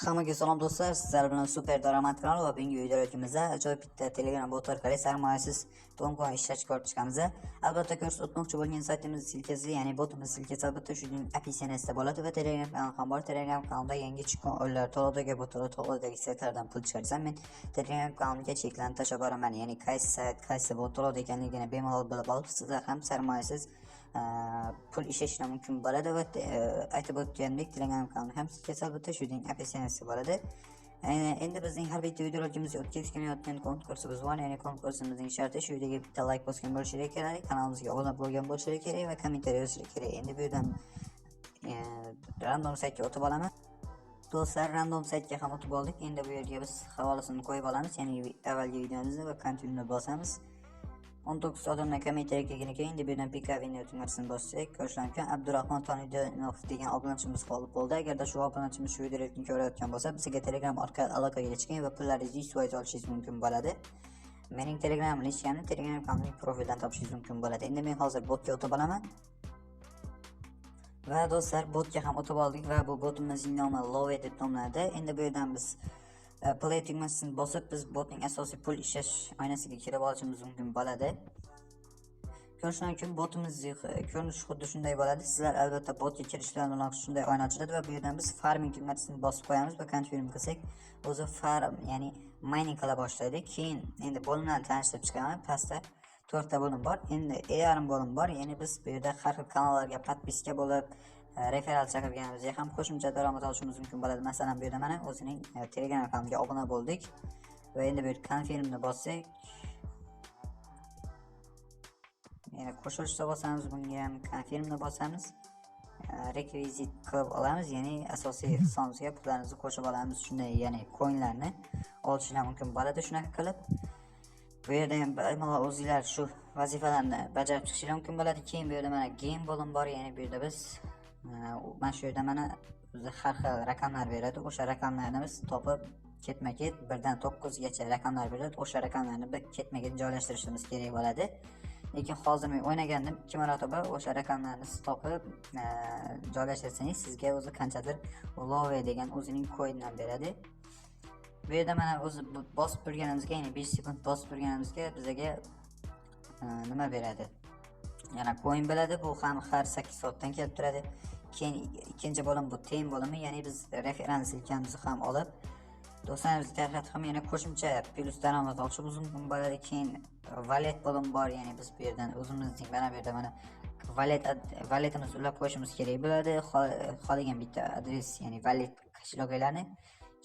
Hammaga salom do'stlar, sizlar bilan Super daromad kanali va bugungi videolarimizni ajoyib bitta Telegram bot orqali sarmoyasiz to'nkoin ishlashga ko'rib chiqamiz. Albatta ko'rsatib o'tmoqchi bo'lgan saytimiz silkasi, ya'ni botimiz silkasi albatta shuning opisiyanasida bo'ladi va Telegram kanali ham bor. Telegram kanalda yangi chiqqan o'yinlar, to'lovdagi botlar, to'lovdagi saytlardan pul chiqarsam men Telegram kanalimga cheklanib tashlab boraman. Ya'ni qaysi sayt, qaysi bot to'lovda ekanligini bemalol bilib olib, sizlar ham sarmoyasiz pul ishlashga mumkin bo'ladi va aytib o'tgandek Telegram kanali ham silkasi albatta shuning opisiyanasi bo'ladi. Endi bizning har bitta videolarimizga o'tkazganayotgan konkursimiz bor. Ya'ni konkursimizning sharti shu videoga bitta like bosgan bo'lishlari kerak, kanalimizga obuna bo'lgan bo'lishlari kerak va kommentariy yozishlari kerak. Endi bu yerdan random saytga o'tib olaman. Do'stlar, random saytga ham o'tib oldik. Endi bu yerga biz havolasini qo'yib olamiz. Ya'ni avvalgi videomizni va continue bosamiz. 19 odamdan kommentariy kelgan ekan. Endi bu yerdan PKVni tugmasini bossak, ko'rishlar mumkin. Abdurahmon Tonidinov degan obunachiimiz qolib bo'ldi. Agarda shu obunachimiz shu videolarni ko'rayotgan bo'lsa, bizga Telegram orqali aloqaga chiqing va pullaringizni 100% olishingiz mumkin bo'ladi. Mening Telegram listkamni Telegram kanalining profilidan topishingiz mumkin bo'ladi. Endi men hozir botga o'tib olaman. Va do'stlar, botga ham o'tib oldik va bu botimizning nomi Love deb nomlanadi. Endi bu yerdan biz play tugmasini bosib, biz botning asosiy pul ishlash oynasiga kirib olishimiz mumkin bo'ladi. Ko'rishlar mumkin, botimizning ko'rinishi xuddi shunday bo'ladi. Sizlar albatta botga kirishlar bilan shunday oyna ochiladi va bu yerdan biz farming tugmasini bosib qo'yamiz va confirm qilsak, o'zi farm, ya'ni mining qila boshlaydi. Keyin endi bo'limlarni tanishtirib chiqaman. Pastda 4 ta bo'lim bor. Endi yarim bo'lim bor. Ya'ni biz bu yerda har xil kanallarga podpiska bo'lib, referal chaqirganimizga ham qo'shimcha daromad olishimiz mumkin bo'ladi. Masalan, bu yerda mana o'zining Telegram kanaliga obuna bo'ldik va endi bu yerda confirmni bossak, yana qo'shilishni bosamiz, bunga ham confirmni bosamiz. Rekvizit qilib olamiz, ya'ni asosiy hisobimizga pullarimizni qo'shib olamiz. Shunday, ya'ni coinlarni olishlar mumkin bo'ladi shunaqa qilib. Bu yerda ham bemalol o'zingizlar shu vazifalarni bajarib chiqishingiz mumkin bo'ladi. Keyin bu yerda mana game bo'lim bor, ya'ni bu yerda biz mana shu yerda mana har xil raqamlar beradi. O'sha raqamlarni biz topib ketma-ket 1 dan 9 gacha raqamlar beradi. O'sha raqamlarni bir ketma-ket joylashtirishimiz kerak bo'ladi. Lekin hozir men o'ynagandim 2 marotaba o'sha raqamlarni topib joylashtirsangiz sizga o'zi qanchadir Love degan o'zining coindan beradi. Bu yerda mana o'zi bosib turganimizga, ya'ni 5 sekund bosib turganimizga bizga nima beradi? Yana coin bo'ladi. Bu ham har 8 soatdan kelib turadi. Keyin ikkinchi bo'lim bu tem bo'limi, ya'ni biz referans ilkamizni ham olib do'stlarimizga tarqatib ham yana qo'shimcha plus daromad olishimiz mumkin bo'ladi. Keyin wallet bo'lim bor, ya'ni biz bu yerdan o'zimizning mana bu yerda mana walletimizni ulab qo'yishimiz kerak bo'ladi. Qolgan bitta adres, ya'ni wallet qashloqlarni.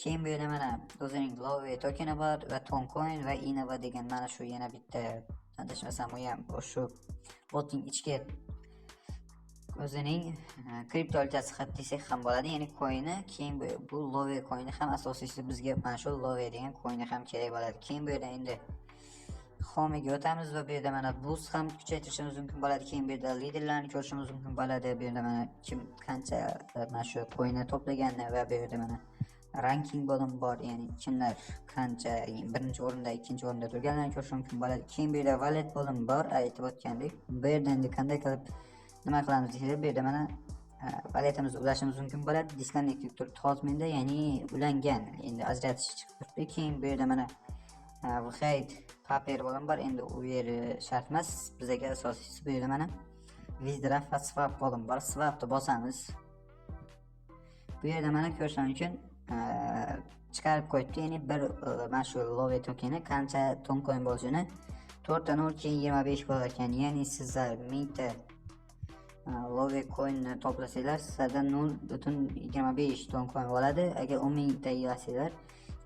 Keyin bu yerda mana o'zining Love tokeni bor va Toncoin va Innova degan mana shu yana bitta, adashmasam u ham shu botning ichki o'zining kriptovalyutasi desak ham bo'ladi, ya'ni coin'i. Keyin bu Love coin'i ham asosiysi bizga mana shu Love degan coin'i ham kerak bo'ladi. Keyin bu yerda endi home'ga o'tamiz va bu yerda mana boost ham kuchaytirishimiz mumkin bo'ladi. Keyin bu yerda liderlarni ko'rishimiz mumkin bo'ladi. Bu yerda mana kim qancha mana shu coin'i to'plaganini va bu yerda mana ranking bo'lim bor, ya'ni kimlar qancha birinchi o'rinda, ikkinchi o'rinda turganlarni ko'rish mumkin bo'ladi. Keyin bu yerda wallet bo'lim bor, aytib o'tgandek. Bu yerda endi qanday qilib nima qilamiz desanglar, bu yerda mana walletimizni ulashimiz mumkin bo'ladi. Disconnected turibdi hozirda, ya'ni ulangan, endi ajratish chiqib turibdi. Keyin bu yerda mana write paper bo'lim bor. Endi u yeri shart emas, bizga asosiysi bu yerda mana withdraw va swap bo'lim bor. Swapni bosamiz. Bu yerda mana ko'rishlar mumkin, chiqarib qo'yibdi, ya'ni bir mana shu Love tokeni qancha Toncoin bo'lishini 4.025 bo'lar ekan. Ya'ni sizlar 1000 ta Love coinni toplasanglar, sizlardan 0.25 Toncoin bo'ladi. Agar 10.000 ta yig'asanglar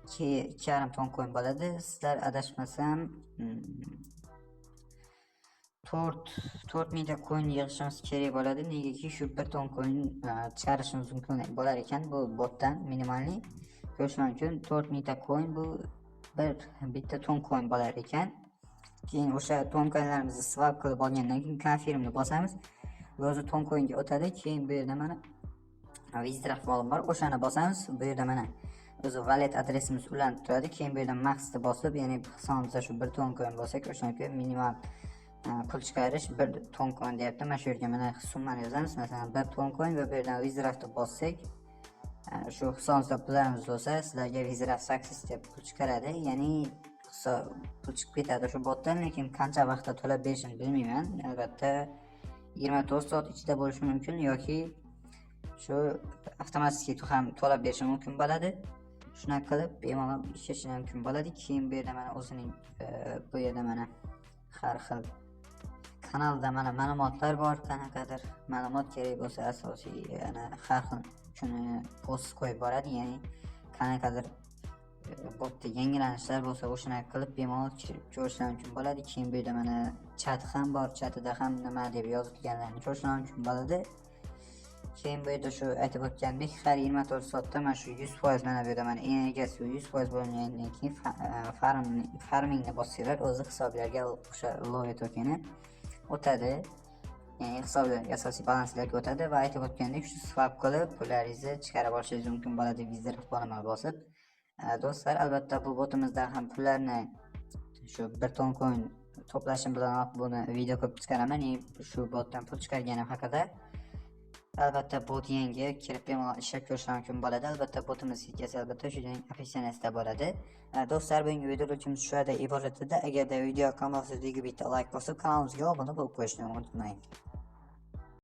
2.5 Toncoin bo'ladi. Sizlar adashmasam 4000 ta coin yig'ishimiz kerak bo'ladi. Negaki shu 1 Toncoin chiqarishimiz mumkin bo'lar ekan bu botdan minimalni. Ko'rishlar mumkin, 4000 ta coin bu bitta Toncoin bo'lar ekan. Keyin o'sha Toncoinlarimizni swap qilib olgandan keyin confirmni bosamiz. O'zi Toncoinga o'tadi. Keyin bu yerda mana withdraw bo'lim bor, o'shani bosamiz. Bu yerda mana o'zi wallet adresimiz ulanib turadi. Keyin bu yerda maxni bosib, ya'ni hisobimizda shu 1 Toncoin bo'lsa, o'shanga minimal pul chiqarish 1 Toncoin deyapti. Mana shu yerga mana summani yozamiz. Masalan 1 Toncoin va bu yerdan withdraw'ni bossak, shu hisobingizda pullarimiz bo'lsa, sizlarga Wizard Success deb pul chiqaradi. Ya'ni pul chiqib ketadi shu botdan, lekin qancha vaqtda to'lab berishini bilmayman. Albatta 24 soat ichida bo'lishi mumkin yoki shu avtomatik ham to'lab berishi mumkin bo'ladi. Shunaqa qilib bemalol ishlashi mumkin bo'ladi. Keyin bu yerda mana o'zining bu yerda mana har xil kanalda mana ma'lumotlar bor. Qanaqadir ma'lumot kerak bo'lsa asosiy yana har xil kuni post qo'yib boradi. Ya'ni qanaqadir botda yangilanishlar bo'lsa o'shani qilib bemalol ko'rishlar mumkin bo'ladi. Keyin bu yerda mana chat ham bor. Chatida ham nima deb yozilganlarini ko'rishlar mumkin bo'ladi. Keyin bu yerda shu aytib o'tgandek, har 24 soatda mana shu 100% mana bu yerda mana eng egasi 100% bo'lgandan keyin farmingni bossanglar o'zi hisoblarga o'sha love tokeni o'tadi. Ya'ni hisoblarga asosiy balanslarga o'tadi va aytib o'tgandek shu swap qilib pullaringizni chiqarib olishingiz mumkin bo'ladi Wizard fonini bosib. Do'stlar, albatta bu botimizda ham pullarni shu 1 ton coin to'plashim bilan buni video qilib chiqaraman. Shu botdan pul chiqarganim haqida. Albatta bot yangi kirib bemalol ishlab ko'rishlar mumkin bo'ladi. Albatta botimiz ketgasi albatta shunday opsiyasida bo'ladi. Do'stlar, bugungi videolarimiz shu yerda iborat edi. Agarda video yoqqan bo'lsa, bitta like bosib, kanalimizga obuna bo'lib qo'yishni unutmang.